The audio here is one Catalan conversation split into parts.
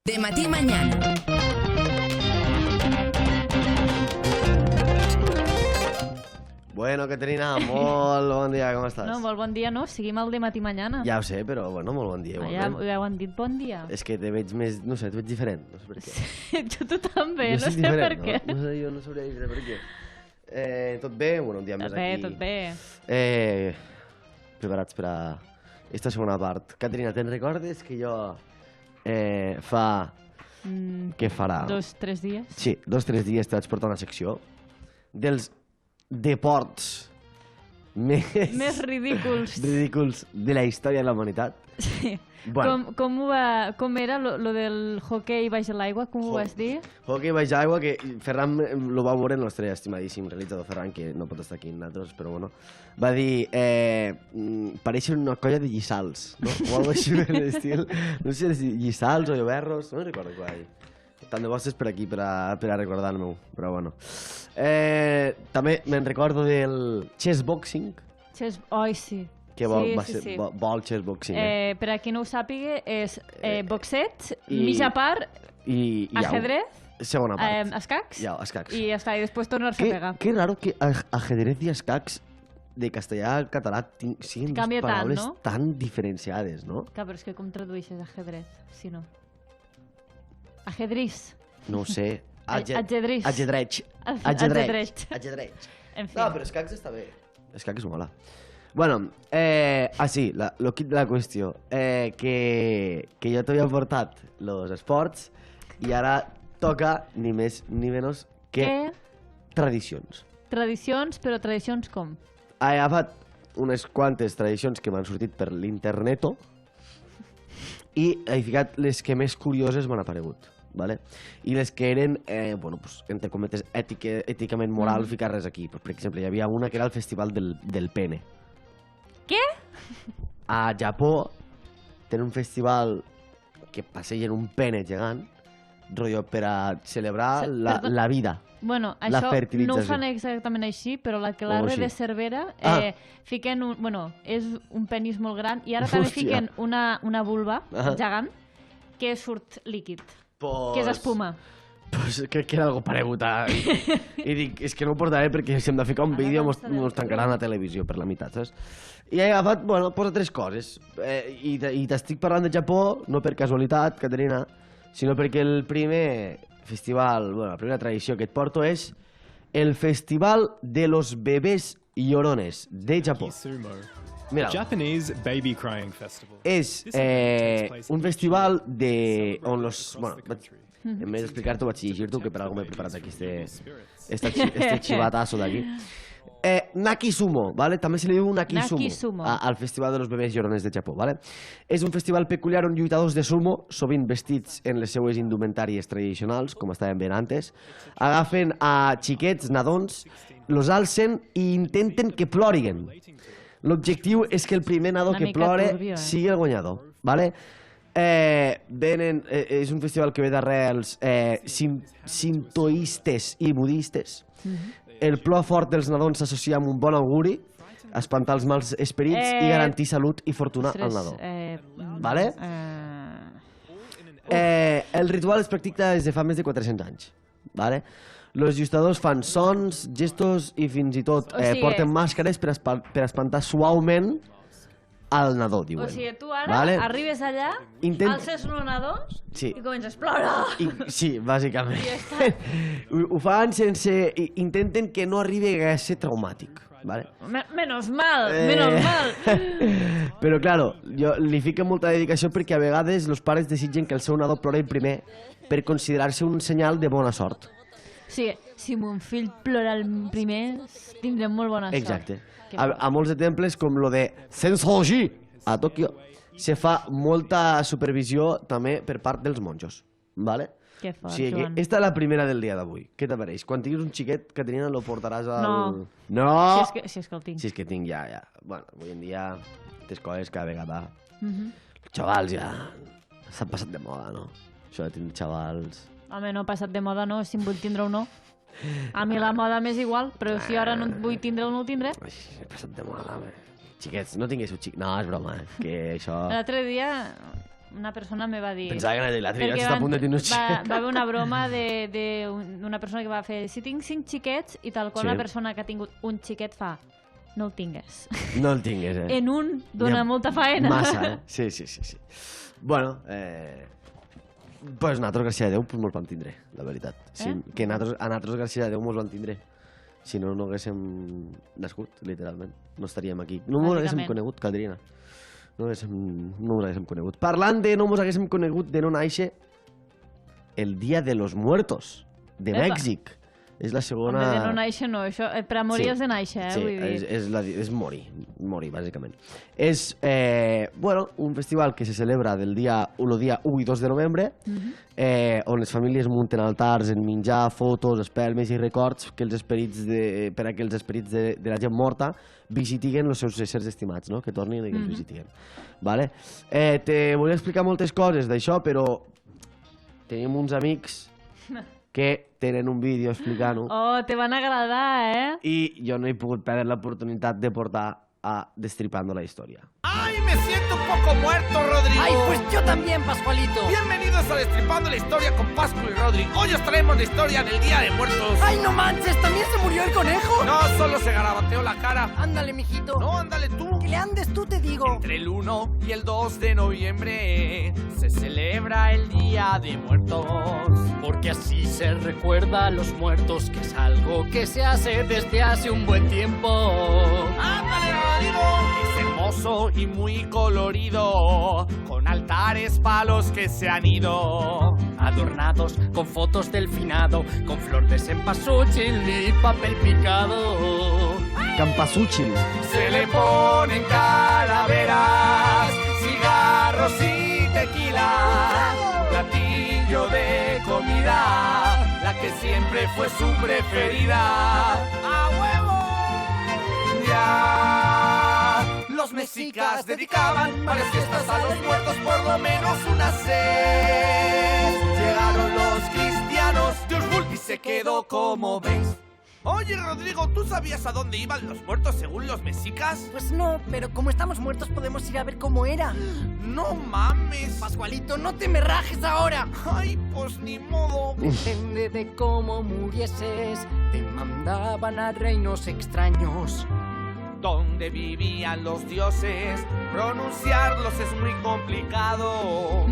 De Matí Mañana. Bueno, Caterina, molt bon dia, com estàs? No, molt bon dia, no? Seguim el de Matí Mañana. Ja ho sé, però bueno, molt bon dia, igualment. Ja ho han dit bon dia. És que te veig més, no sé, te veig diferent, no sé per què. Jo tu també, Jo no estic sé per diferent, què. No sé, jo no sabria dir per què. Tot bé? Bueno, un dia més aquí. Tot bé. Preparats per a esta segona part. Caterina, te'n recordes que jo fa... Què farà? 2 o 3 dies. Sí, 2 o 3 dies te vaig portar una secció dels deports Més ridículs. ridículs de la història de la humanitat. Sí. Bueno. Com era lo del hoquei baix a l'aigua? Com ho vas dir? Hockey baix aigua, que Ferran lo va veure, el nostre estimadíssim realitzador Ferran, que no pot estar aquí amb nosaltres, però bueno, va dir, pareixen una colla de lliçals, no? O algo així de l'estil. No sé si lliçals o lloberros, no recordo què va dir. Tant de bo estàs per aquí per a recordar-me-ho, però bueno. També me'n recordo del chessboxing, Oi, sí. que va ser vol chessboxing. Per a qui no ho sàpiga, és boxet, I- mitja part, I ajedrez, segona part. escacs, Ja, escacs. i ja està, i després tornar-se a pegar. Qué raro que ajedrez i escacs de castellà al català siguin dues Canvia tant, paraules no? tan diferenciades, no? Clar, però és que com tradueixes ajedrez, si no? Ajedriz. No ho sé. Ajedrez. Ajedrech. Ajedrech. Ajedrech. En fi. No, però escacs està bé. Escacs mola. Bueno, sí, lo kit de la qüestió. Que jo t'havia portat los esports i ara toca ni més ni menys que tradicions. Tradicions, però tradicions com? He agafat unes quantes tradicions que m'han sortit per l'interneto i he ficat les que més curioses m'han aparegut, ¿vale? I les que eren, bueno, pues, entre cometes, èticament moral, ficar-les aquí. Pues, per exemple, hi havia una que era el festival del pene. Què? A Japó tenen un festival que passegen un pene gegant, rotllo per a celebrar la vida. Bueno, La això no ho fertilització. fan exactament així, però la que O l'arre així. de Cervera fiquen un... Bueno, és un penis molt gran i ara també Hòstia. fiquen una vulva Ah. gegant que surt líquid, Pues... que és espuma. Pues crec que era algo paregut a... I dic, és que no ho portaré perquè si hem de ficar un Ara vídeo no mos tancaran la televisió per la meitat, saps? I he agafat, bueno, posa 3 coses. I t'estic parlant de Japó, no per casualitat, Caterina, sinó perquè el primer festival, bueno, la primera tradició que et porto és el Festival de los Bebés Llorones de Japó. Kisumo, Mira, Japanese baby crying festival. és un festival on los... Bueno, en vez d'explicar-t'ho vaig llegir-t'ho, que per algú m'he preparat aquí este chivatazo d'aquí. Nakisumo, ¿vale? També se li diu Nakisumo, Nakisumo. al Festival de los Bebés Llorones de Japó, ¿vale? És un festival peculiar on lluitadors de sumo, sovint vestits en les seues indumentàries tradicionals, com estàvem veient antes, agafen a xiquets, nadons, los alcen i intenten que ploriguen. L'objectiu és que el primer nadó Una que mica plore turbio, sigui el guanyador, ¿vale? És un festival que ve d'arrels sintoistes i budistes. El plor fort dels nadons s'associa amb un bon auguri, espantar els mals esperits i garantir salut i fortuna al nadó. Vale? El ritual es practica des de fa més de 400 anys. Vale? Los lluitadors fan sons, gestos i fins i tot O sigui- porten màscares per espantar suaument al nadó, diuen. O sigui, tu ara Vale? arribes allà, alces un nadó Sí. i comences a plorar. Sí, bàsicament. I ja està. Ho fan sense... Intenten que no arribi a ser traumàtic. Vale? Menos mal, menos mal. Però, claro, jo li fico molta dedicació perquè a vegades els pares desitgen que el seu nadó plori primer per considerar-se un senyal de bona sort. Sí, si mon fill plora el primer, tindrem molt bona sort. Exacte. Que A molts de temples, com lo de Sensoji, a Tòquio, se fa molta supervisió també per part dels monjos. Vale? Que fort, O sigui que Joan. esta és la primera del dia d'avui. Què t'apareix? Quan tinguis un xiquet, Caterina, lo portaràs al... No. No! Si és que el tinc. Si és que tinc, ja. Bueno, avui en dia, aquestes coses cada vegada... Mhm. Els xavals ja s'han passat de moda, no? Això de tindre xavals... Home, no ha passat de moda, no, si em vull tindre o no. A mi la moda m'és igual, però si ara no vull tindre o no el tindré. Ai, he passat de moda, home. Xiquets, no tinguéssiu xic... No, és broma, que això... L'altre dia una persona me va dir... Pensava que l'altre dia perquè està a punt de tenir un va xiquet. haver una broma d'una persona que va fer si tinc 5 xiquets i tal qual Sí. una persona que ha tingut un xiquet fa no el tingues. No el tingues, En un dona N'hi ha molta faena. Massa, Sí. Bueno, pues nosaltres, gràcies a Déu, pues mos vam tindre, la veritat. Sí, que a nosaltres, gràcies a Déu, mos vam tindre. Si no, no haguéssim nascut, literalment. No estaríem aquí. No mos haguéssim Bàsicament. conegut, Caterina. No mos haguéssim conegut. Parlant de no mos haguéssim conegut de no néixer, el Dia de los Muertos, de Epa. Mèxic. És la segona... Home, de no néixer no, això, per a morir Sí. has de néixer, Sí, vull dir. és morir, bàsicament. És, un festival que se celebra el dia 1 i 2 de novembre, on les famílies munten altars en menjar, fotos, espelmes i records per a que els esperits de la gent morta visitiguen els seus éssers estimats, no? Que tornin i que els visitiguen. Vale? Te volia explicar moltes coses d'això, però tenim uns amics que tenen un vídeo explicant-ho Oh, te van agradar, eh? i jo no he pogut perdre l'oportunitat de portar a Destripando la Historia. ¡Ay, me siento un poco muerto, Rodrigo! ¡Ay, pues yo también, Pascualito! Bienvenidos a Destripando la Historia con Pascu y Rodri. Hoy os traemos la historia del Día de Muertos. ¡Ay, no manches! ¿También se murió el conejo? No solo se garabateó la cara. Ándale, mijito. No, ándale tú. Que le andes tú, te digo. Entre el 1 y el 2 de noviembre se celebra el Día de Muertos. Porque así se recuerda a los muertos, que es algo que se hace desde hace un buen tiempo. ¡Ándale, Rodrigo! Es hermoso y muy colorido, con altares para los que se han ido. Adornados con fotos del finado, con flor de cempasúchil y papel picado. Campasúchil. Se le ponen calaveras, cigarros y tequila, platillo de comida, la que siempre fue su preferida. ¡A huevo! Ya los mexicas dedicaban varias fiestas a los muertos, por lo menos unas 6. Llegaron los cristianos, Dios y se quedó como veis. Oye, Rodrigo, ¿tú sabías a dónde iban los muertos según los mexicas? Pues no, pero como estamos muertos podemos ir a ver cómo era. No mames. Pascualito, no te me rajes ahora. Ay, pues ni modo. Depende de cómo murieses, te mandaban a reinos extraños. Donde vivían los dioses, pronunciarlos es muy complicado.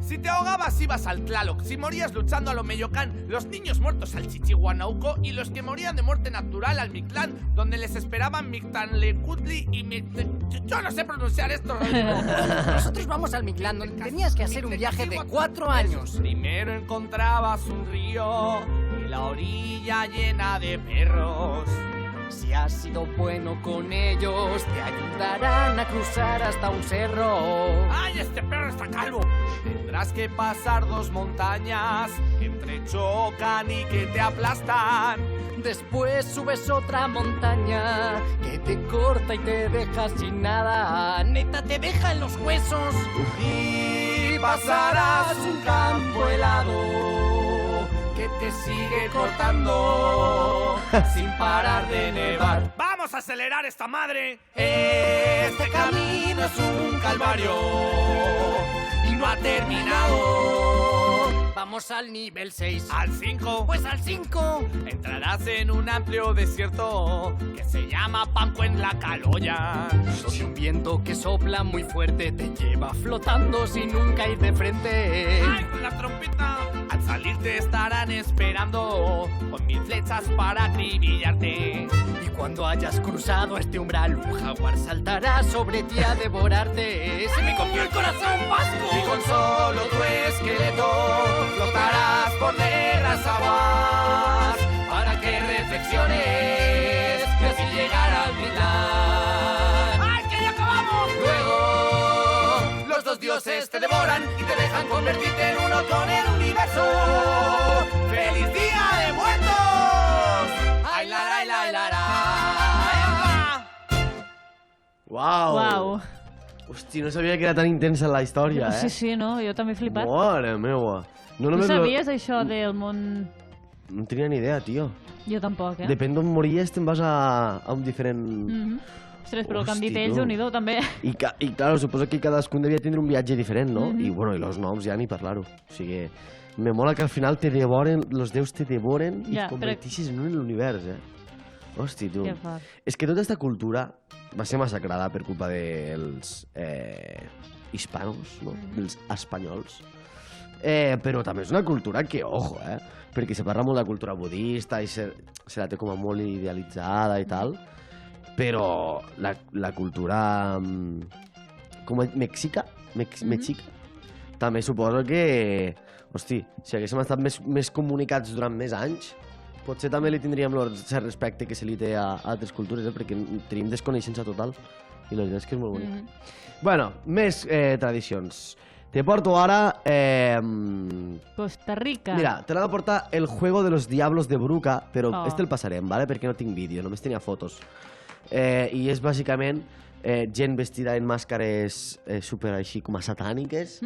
Si te ahogabas ibas al Tlaloc, si morías luchando a lo Meyocán, los niños muertos al Chichihuanauco y los que morían de muerte natural al Mictlán, donde les esperaban Mictanlecutli y Yo no sé pronunciar esto, Rodrigo. Nosotros vamos al Mictlán, donde tenías que hacer un viaje de 4 años. Primero encontrabas un río y la orilla llena de perros. Si has sido bueno con ellos, te ayudarán a cruzar hasta un cerro. ¡Ay, este perro está calvo! Tendrás que pasar 2 montañas que entrechocan y que te aplastan. Después subes otra montaña que te corta y te deja sin nada. Neta, te deja en los huesos. Y pasarás un campo helado que te sigue cortando sin parar de nevar. ¡Vamos a acelerar esta madre! Este camino es un calvario y no ha terminado. Vamos al nivel 6. Al 5, Pues al 5. entrarás en un amplio desierto que se llama Panco en la Caloya. Y un viento que sopla muy fuerte te lleva flotando sin nunca ir de frente. ¡Ay, con la trompeta! Al salir te estarán esperando con 1000 flechas para acribillarte. Y cuando hayas cruzado este umbral, un jaguar saltará sobre ti a devorarte. ¡Se me comió el corazón, Pascu! Y con solo tu esqueleto flotarás por negras aguas para que reflexiones y así llegar al final. ¡Ay, que ya acabamos! Luego los 2 dioses te devoran y te dejan convertirte en uno con el universo. ¡Feliz Día de Muertos! ¡Ay, la, la, la, la, la! Uau! Uau. Hosti, no sabia que era tan intensa la història, Sí, sí, no? Jo també he flipat. Mare meua. No Tu només sabies això del món... No tenia ni idea, tio. Jo tampoc, eh? Depèn d'on mories, te'n vas a un diferent... Ostres, però el que han dit Hosti, ells, tu. Déu-n'hi-do, també. I claro, suposo que cadascun devia tindre un viatge diferent, no? I bueno, i els noms ja ni parlar-ho. O sigui, me mola que al final te devoren, los déus te devoren i Ja, et convertixis en un en l'univers, Hosti, tu. Que fort. És que tota aquesta cultura va ser massacrada per culpa dels hispanos, no? Dels espanyols. Però també és una cultura que, ojo, perquè se parla molt de cultura budista i se la té com a molt idealitzada i tal, però la cultura com mexica, també suposo que, hosti, si haguéssim estat més comunicats durant més anys, potser també li tindríem el cert respecte que se li té a altres cultures, perquè tenim desconeixença total i la veritat és que és molt bonic. Bueno, més tradicions. Te porto ara... Costa Rica. Mira, te l'ha de portar el Juego de los Diablos de Bruca, però Oh. este el passarem, ¿vale? Perquè no tinc vídeo, només tenia fotos. I és bàsicament gent vestida en màscares super així com a satàniques,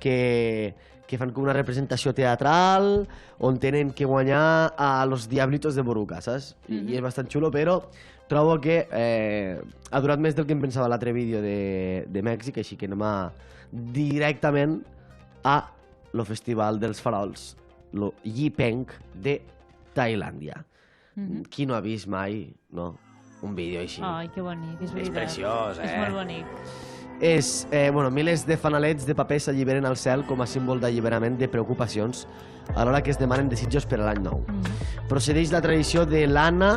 que fan com una representació teatral on tenen que guanyar a los Diablitos de Boruca, saps? I és bastant xulo, però trobo que ha durat més del que em pensava l'altre vídeo de Mèxic, així que anem directament a lo Festival dels Farols, lo Yipeng de Tailàndia. Qui no ha vist mai, no? Un vídeo així. Ai, que bonic, és veritat. preciós, És molt bonic. És, milers de fanalets de paper s'alliberen al cel com a símbol d'alliberament de preocupacions alhora que es demanen desitjos per a l'any nou. Procedeix la tradició de l'Anna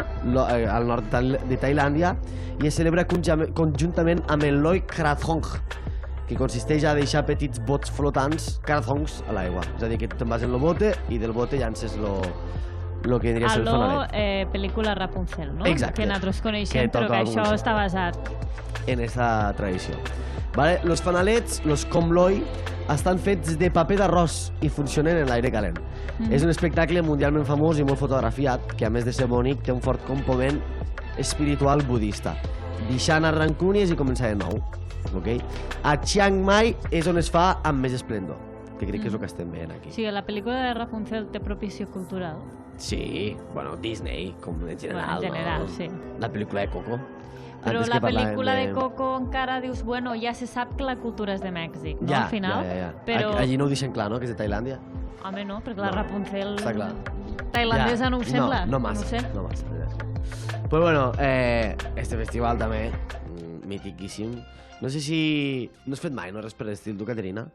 al nord de Tailàndia i es celebra conjuntament amb el Loi Krathong, que consisteix a deixar petits bots flotants, krathongs, a l'aigua. És a dir, que te'n vas en el bote i del bote llances lo que diria ser el Aló, fanalet. pel·lícula Rapunzel, no? Exacte. Que nosaltres Que coneixem, però toca que això alguns. està basat. En aquesta tradició. Vale? Los fanalets, los comloi, estan fets de paper d'arròs i funcionen en l'aire calent. És un espectacle mundialment famós i molt fotografiat, que a més de ser bonic té un fort component espiritual budista. Deixant a rancúnies i començar de nou. Okay? A Chiang Mai és on es fa amb més esplendor, que crec que és el que estem veient aquí. O sigui, la pel·lícula de Rapunzel té propició cultural. Sí, bueno, Disney, com en general. Bueno, en general, no? sí. La pel·lícula de Coco. Però Antes la que parlàvem pel·lícula de Coco encara dius, bueno, ja se sap que la cultura és de Mèxic, no? Ja, Al final. ja. Però, Allí no ho deixen clar, no?, que és de Tailàndia. home, no, perquè la No, Rapunzel està clar. tailandesa no ho sembla. No massa, No ho sé. no massa. Pues bueno, este festival també, mitiquíssim. No sé si... No has fet mai, no, res per l'estil, tu, Caterina?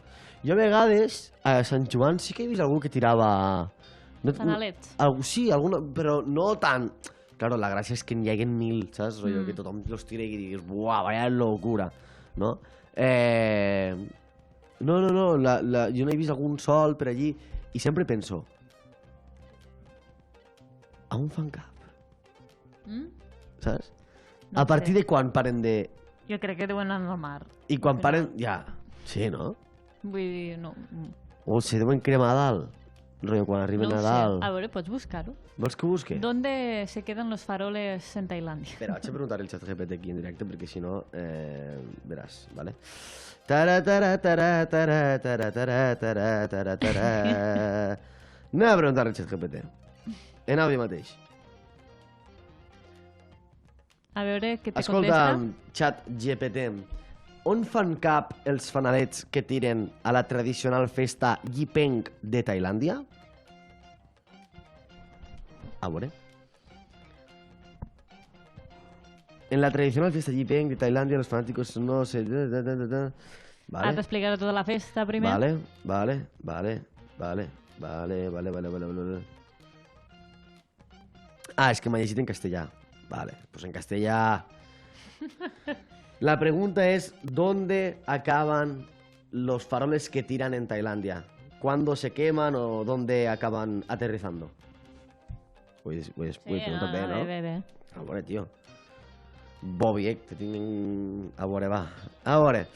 Jo a vegades, a Sant Joan sí que he vist algú que tirava... Fanalets. Sí, alguna, però no tant... Claro, la gràcia és que n'hi haguen 1000, saps? Rollo, que tothom los tira i diguis, buah, vaya locura, no? No, jo no he vist algun sol per allí i sempre penso, a on fan cap? Saps? No A partir sé. de quan paren de... Jo crec que deuen anar al mar. I quan paren... Ja, sí, no? Vull dir, no... O se deuen cremar a dalt, rotllo, quan arriba No ho sé. Nadal. A veure, pots buscar-ho. Vols que ho busque? ¿Dónde se quedan los faroles en Tailandia? Espera, vaig a preguntar al xat GPT aquí en directe perquè si no, veràs, ¿vale? Anem a preguntar al xat GPT. En àudio mateix. A veure què te Escolta, contesta. xat GPT, on fan cap els fanalets que tiren a la tradicional festa Yipeng de Tailàndia? A veure. En la tradicional fiesta Yipeng de Tailandia, los fanáticos no se... Vale. Vale, Has d'explicar tota la festa primer. vale. Ah, és que m'ha llegit en castellà. Vale, pues en castellà... La pregunta es, ¿dónde acaban los faroles que tiran en Tailandia? ¿Cuándo se queman o dónde acaban aterrizando? Ho he preguntat bé, no? Bé. A veure, tio. Bobby, que tinc... A veure, va. A veure.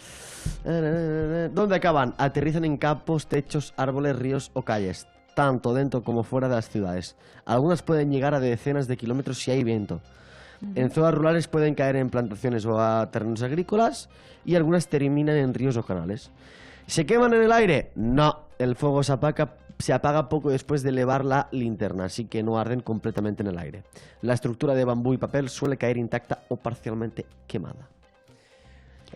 ¿Dónde acaban? Aterrizan en campos, techos, árboles, ríos o calles, tanto dentro como fuera de las ciudades. Algunas pueden llegar a decenas de kilómetros si hay viento. En zonas rurales pueden caer en plantaciones o a terrenos agrícolas y algunas terminan en ríos o canales. ¿Se queman en el aire? No. el fuego se apaga poco después de elevar la linterna, así que no arden completamente en el aire. La estructura de bambú y papel suele caer intacta o parcialmente quemada.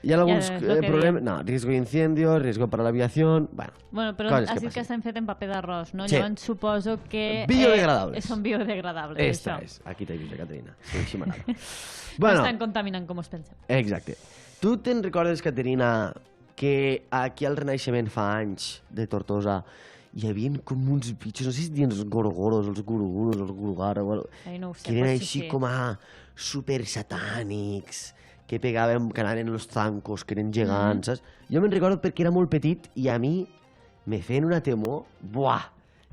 Hi ha alguns problemes... No, riesgo d'incendio, riesgo para l'aviació... Bueno, però has dit que estan fet en paper d'arròs, no? Sí. Llavors suposo que... Biodegradables. Són biodegradables, Esta això. és. Aquí t'he vist, Caterina. Sí, així m'agrada. No estan contaminant com us pensem. Exacte. Tu te'n recordes, Caterina, que aquí al Renaixement fa anys de Tortosa hi havia com uns bitxos, no sé si dien els gorgoros, els guruguros, els gurugaros, que eren així com a super satànics, que pegaven, que anaven els zancos, que eren gegants, saps? Jo me'n recordo perquè era molt petit i a mi me feien una temor, buah,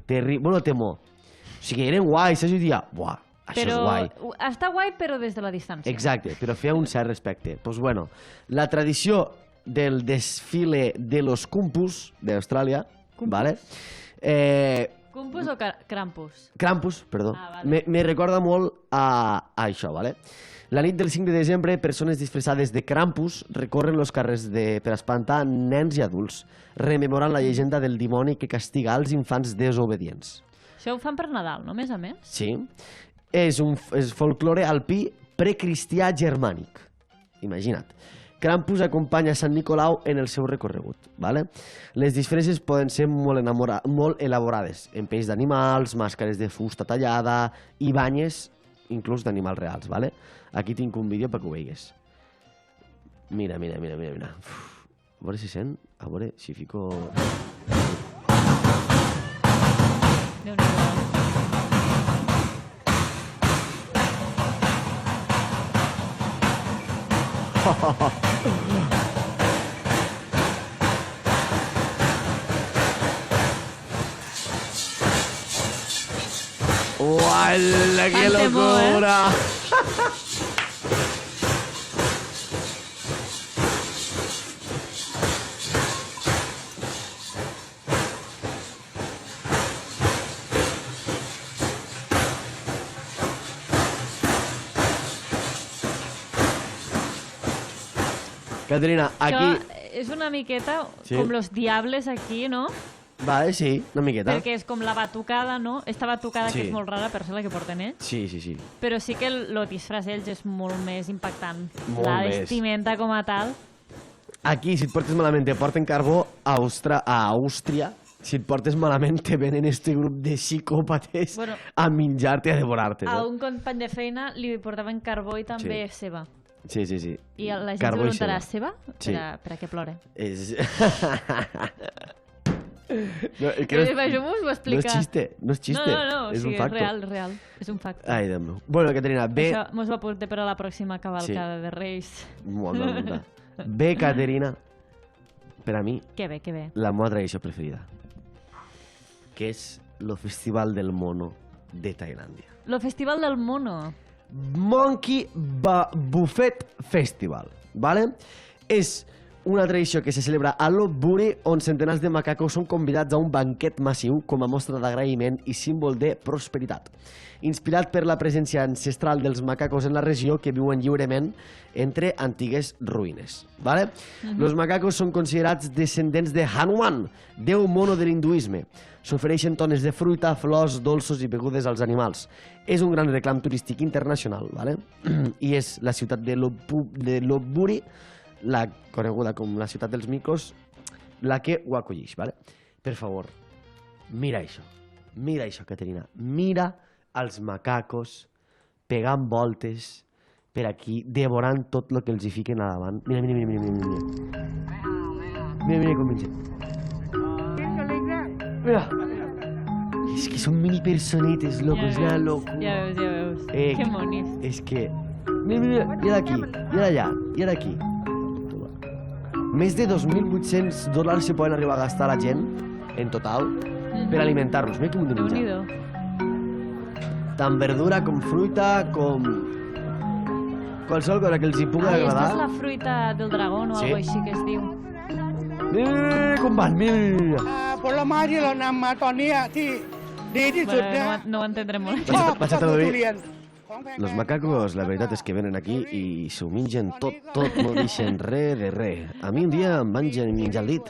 terrible, bueno, temor. O sigui, eren guais, saps? Jo dia, buah, això és guai. Està guai, però des de la distància. Exacte, però feia un cert respecte. Doncs bueno, la tradició del desfile de los Kumpus d'Austràlia, ¿vale? Kumpus o Krampus? Krampus, perdó. Ah, vale. Me recorda molt a això, ¿vale? La nit del 5 de desembre, persones disfressades de Krampus recorren els carrers per espantar nens i adults, rememorant la llegenda del dimoni que castiga els infants desobedients. Això ho fan per Nadal, no? Més a més? Sí. És folklore alpí precristià germànic. Imagina't. Krampus acompanya Sant Nicolau en el seu recorregut. ¿Vale? Les disfresses poden ser molt elaborades, en pells d'animals, màscares de fusta tallada i banyes, inclús d'animals reals. ¿Vale? Aquí tinc un vídeo perquè ho veigues. Mira. Uf. A veure si sent, a veure si fico... Déu-n'hi-do. ¡Uala, qué Fan temor, locura! Caterina, aquí... Això és una miqueta com los diables aquí, no? Vale, sí, una miqueta. Perquè és com la batucada, no? Esta batucada Sí. que és molt rara per ser la que porten ells. Sí. Però sí que el disfraç d'ells és molt més impactant. Molt la més. vestimenta com a tal. Aquí, si et portes malament, te porten carbó a Àustria. Si et portes malament, te venen este grup de psicòpates a menjar-te, a devorar-te. A un company de feina li portaven carbó i també ceba. Sí. I la gent Carbó se i preguntarà, ceba. ceba? Per a què plora? És... Això m'ho ho explica. No és xiste, No, és un facto. és real, és un facte. Ai, Déu meu. Bueno, Caterina, bé... Això mos ho apunte per a la pròxima cavalcada de Reis. Molt bé. Bé, Caterina, per a mi, Que bé. la meva tradició preferida, que és el Festival del Mono de Tailàndia. Lo Festival del Mono. Monkey Buffet Festival, ¿vale? És una tradició que se celebra a Lopburi, on centenars de macacos són convidats a un banquet massiu com a mostra d'agraïment i símbol de prosperitat. Inspirat per la presència ancestral dels macacos en la regió que viuen lliurement entre antigues ruïnes. ¿Vale? Los macacos són considerats descendents de Hanuman, déu mono de l'hinduisme. S'ofereixen tones de fruita, flors, dolços i begudes als animals. És un gran reclam turístic internacional, ¿vale? I és la ciutat de Lopburi, la coneguda com la ciutat dels micos, la que ho acollix, ¿vale? Per favor, mira això, Caterina. Mira els macacos pegant voltes per aquí, devorant tot el que els hi fiquen a davant. Mira. Mira com mengen. Mira. És que són mini personites, loco, és una locura. Ja veus. Que monis. És que... Mira, i ara aquí, i ara allà, i ara aquí. Més de $2.800 se poden arribar a gastar la gent, en total, per alimentar-los. Mira que m'ho de menjar. Déu-n'hi-do. Tant verdura com fruita, com... qualsevol cosa que els hi pugui agradar. Aquesta és la fruita del dragó o Sí. alguna així que es diu. Mira com van, mira. ผลไม้ที่เรานำมาตอนนี้ที่ดีที่สุดนะ No ho entendré molt. ชอบ Vaig a ก็คือ traduir. ทุเรียนของแพง Los macacos, la veritat és que venen aquí i s'ho mengen tot, no deixen res de res. A mi un dia em van menjar el dit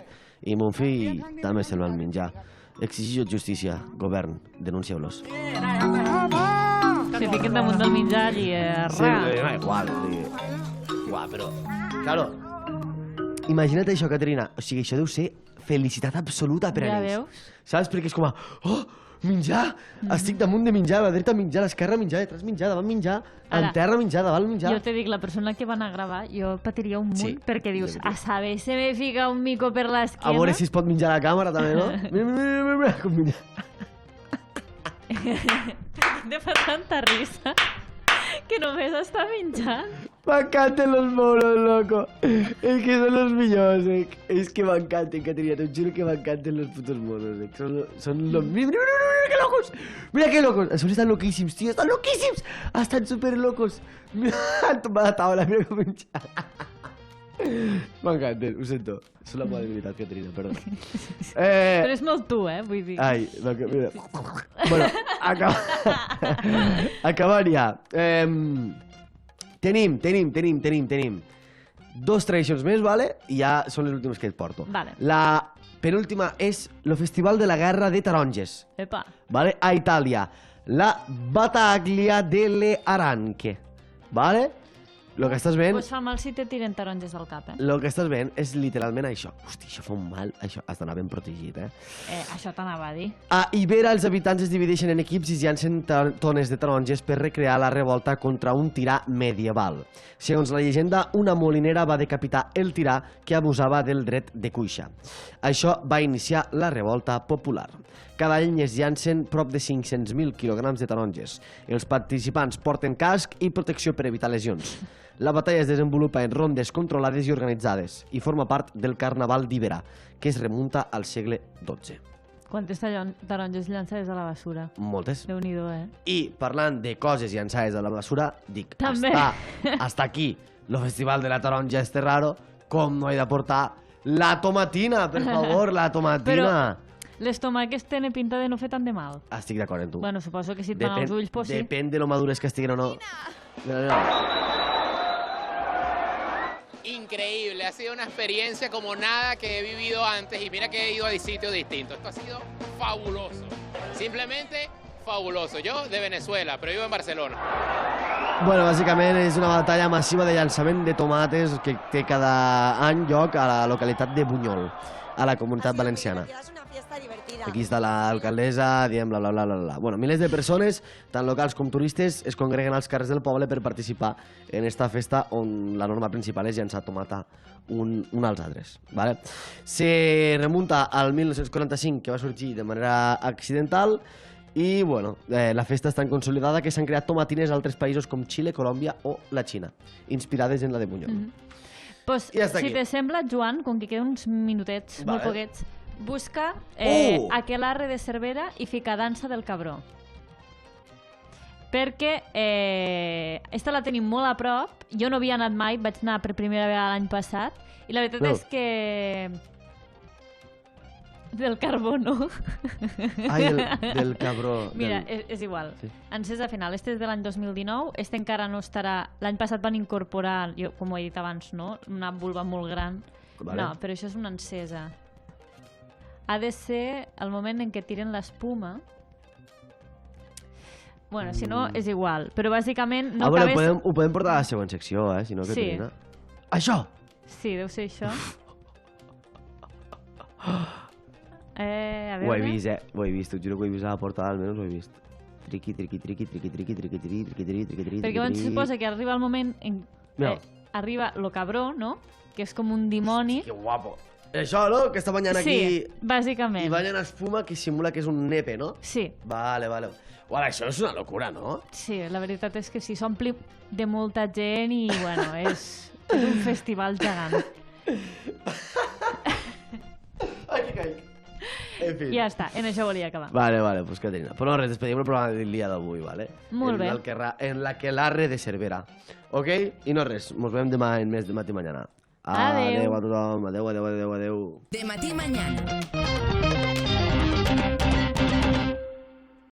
I mon fill també se'l van menjar. Exigio justícia, govern, denuncieu-los. Si fiquen damunt del menjar i igual. Igual, però... Claro, imagina't això, Caterina. O sigui, això deu ser felicitat absoluta per a Ja ells. veus? Saps? Perquè és com a... Oh, menjar! Estic damunt de menjar, a la dreta menjar, a l'esquerra menjar, a detrás menjar, davant menjar, en terra menjar, davant menjar. Jo te dic, la persona que van a gravar, jo patiria un munt, Sí, perquè dius, de a veritat. saber, se me fica un mico per l'esquena. A veure si es pot menjar a la càmera, també, no? Mira, com menjar. Te fa tanta risa que només està menjant. M'encanten los monos, loco. Es que son los millors, Es que m'encanten, Caterina. Te juro que m'encanten los putos monos, Son los... Mira, que locos. Mira que locos. Esos están loquísimos, tío. Están loquísimos. Están súper locos. Mira, han tomado la taula. Mira com menjar. M'encanten, ho sento. És la meva debilitat, Caterina, perdona. Però és molt tu, vull dir. Ai, mira. Bueno, acabant ja. Tenim dos tradicions més, vale? I ja són les últimes que et porto. Vale. La penúltima és el Festival de la Guerra de Taronges, Epa. vale? A Itàlia. La Battaglia delle Aranche, vale? Lo que estàs veient... Pues fa mal si te tiren taronges al cap, Lo que estàs veient és literalment això. Hosti, això fa un mal. Això has d'anar ben protegit, Això t'anava a dir. A Ibera, els habitants es divideixen en equips i llancen tones de taronges per recrear la revolta contra un tirà medieval. Segons la llegenda, una molinera va decapitar el tirà que abusava del dret de cuixa. Això va iniciar la revolta popular. Cada any es llancen prop de 500.000 quilograms de taronges. Els participants porten casc i protecció per evitar lesions. La batalla es desenvolupa en rondes controlades i organitzades i forma part del Carnaval d'Ibera, que es remunta al segle XII. Quantes taronges llançades a la basura? Moltes. Déu-n'hi-do, I parlant de coses llançades a la basura, dic, També. hasta aquí el Festival de la Taronja este raro, com no he de portar la tomatina, per favor, la tomatina. Les tomàquets tenen pinta de no fer tant de mal. Estic d'acord amb tu. Bueno, suposo que si et van als ulls, pues sí. Depèn de lo madures que estiguin o no. Increíble, ha sido una experiencia como nada que he vivido antes y mira que he ido a sitios distintos. Esto ha sido fabuloso, simplemente fabuloso. Yo de Venezuela, pero vivo en Barcelona. Bueno, bàsicament és una batalla massiva de llançament de tomates que té cada any lloc a la localitat de Bunyol, a la Comunitat Valenciana. Aquí està l'alcaldessa, diem bla, bla, bla, bla, bla. Bueno, milers de persones, tant locals com turistes, es congreguen als carrers del poble per participar en esta festa on la norma principal és llançar tomata un als altres. ¿Vale? Se remunta al 1945, que va sorgir de manera accidental, i bueno, la festa és tan consolidada que s'han creat tomatines a altres països com Xile, Colòmbia o la Xina, inspirades en la de Bunyol. Pues, I ja està si aquí. te sembla, Joan, com que queden uns minutets, Vale. molt poquets, busca Aquelarre de Cervera i fica Dansa del Cabró. Perquè esta la tenim molt a prop. Jo no havia anat mai, vaig anar per primera vegada l'any passat, i la veritat és que... Del carbó, no? Ai, del cabró. Mira, és igual. Sí. Encesa final. Este és de l'any 2019. Este encara no estarà... L'any passat van incorporar, jo, com ho he dit abans, no? Una vulva molt gran. Vale. No, però això és una encesa. Ha de ser el moment en què tiren l'espuma. Bueno, si no, és igual. Però bàsicament no bueno, acabes... ho podem portar a la següent secció, si no, Sí. Caterina. Això! Sí, deu ser això. A veure... Ho he vist, ho he vist, t'ho juro que ho he vist a la portada, almenys ho he vist. Triqui, triqui, triqui, triqui, triqui, triqui, triqui, triqui, triqui, triqui, triqui, Perquè llavors suposa que arriba el moment en Mira. arriba lo cabró, no? Que és com un dimoni. Que guapo. Això, no? Que està banyant aquí... Sí, bàsicament. I banyen espuma que simula que és un nepe, no? Sí, Vale, vale. Uala, això és una locura, no? sí, la veritat és que sí, s'ompli de molta gent i, bueno, és un festival gegant. Ai, que caic. En fi. Ja està, en això volia acabar. Vale, pues Caterina. Però no, res, despedim el programa del dia d'avui, vale? Molt bé. En l'Aquelarre de Cervera. Ok? I no res, mos veiem demà en més de matí mañana. Adeu. Adeu a tothom. Adeu, adeu, adeu, adeu. De matí mañana.